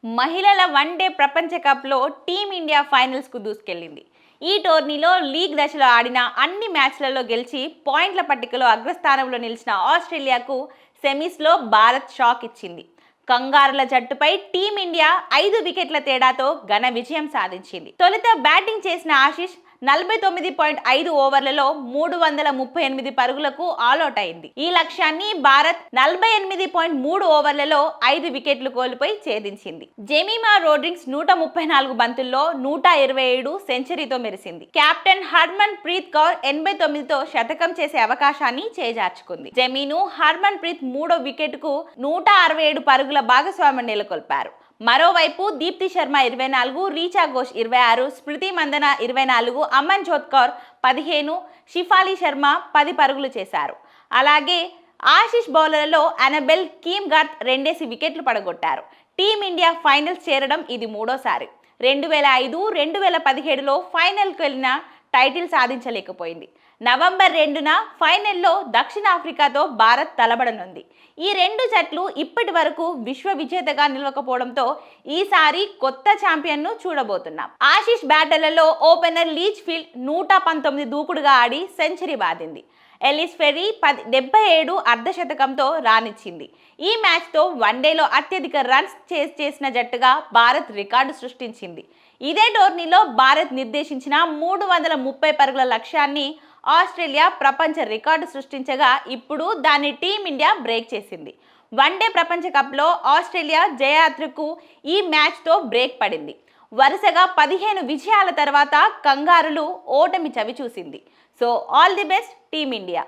మహిళల వన్డే ప్రపంచ కప్లో టీమిండియా ఫైనల్స్కు దూసుకెళ్లింది. ఈ టోర్నీలో లీగ్ దశలో ఆడిన అన్ని మ్యాచ్లలో గెలిచి పాయింట్ల పట్టికలో అగ్రస్థానంలో నిలిచిన ఆస్ట్రేలియాకు సెమీస్లో భారత్ షాక్ ఇచ్చింది. కంగారుల జట్టుపై టీమిండియా 5 వికెట్ల తేడాతో ఘన విజయం సాధించింది. తొలుత బ్యాటింగ్ చేసిన ఆశిష్ 49.5 ఓవర్లలో 338 పరుగులకు ఆల్అౌట్ అయింది. ఈ లక్ష్యాన్ని భారత్ 48.3 ఓవర్లలో 5 వికెట్లు కోల్పోయి ఛేదించింది. జెమిమా రోడ్రిగ్స్ 134 బంతుల్లో 127 సెంచరీతో మెరిసింది. కెప్టెన్ హర్మన్ ప్రీత్ కౌర్ 89తో శతకం చేసే అవకాశాన్ని చేజార్చుకుంది. జెమీను హర్మన్ ప్రీత్ 3వ వికెట్కు 167 పరుగుల భాగస్వామ్యం నెలకొల్పారు. మరోవైపు దీప్తి శర్మ 24, రీచా ఘోష్ 26, స్మృతి మందన 24, అమన్ జోత్ కౌర్ 15, షిఫాలి శర్మ 10 పరుగులు చేశారు. అలాగే ఆశిష్ బౌలర్లలో అనబెల్ కీమ్గార్త్ 2 వికెట్లు పడగొట్టారు. టీమిండియా ఫైనల్స్ చేరడం ఇది మూడోసారి. 2005, 2017లో ఫైనల్కు వెళ్ళిన టైటిల్ సాధించలేకపోయింది. నవంబర్ 2న ఫైనల్లో దక్షిణాఫ్రికాతో భారత్ తలబడనుంది. ఈ రెండు జట్లు ఇప్పటి వరకు విశ్వ విజేతగా నిలవకపోవడంతో ఈసారి కొత్త ఛాంపియన్ను చూడబోతున్నాం. ఆశిష్ బ్యాటర్లలో ఓపెనర్ లీచ్ ఫీల్డ్ 119 దూకుడుగా ఆడి సెంచరీ బాదింది. ఎలిస్ ఫెర్రీ 77 అర్ధశతకంతో రానిచ్చింది. ఈ మ్యాచ్తో వన్డేలో అత్యధిక రన్స్ చేసిన జట్టుగా భారత్ రికార్డు సృష్టించింది. ఇదే టోర్నీలో భారత్ నిర్దేశించిన 330 పరుగుల లక్ష్యాన్ని ఆస్ట్రేలియా ప్రపంచ రికార్డు సృష్టించగా ఇప్పుడు దాన్ని టీమిండియా బ్రేక్ చేసింది. వన్డే ప్రపంచ కప్లో ఆస్ట్రేలియా జయయాత్రకు ఈ మ్యాచ్తో బ్రేక్ పడింది. వరుసగా 15 విజయాల తర్వాత కంగారులు ఓటమి చవిచూసింది. So all the best team India.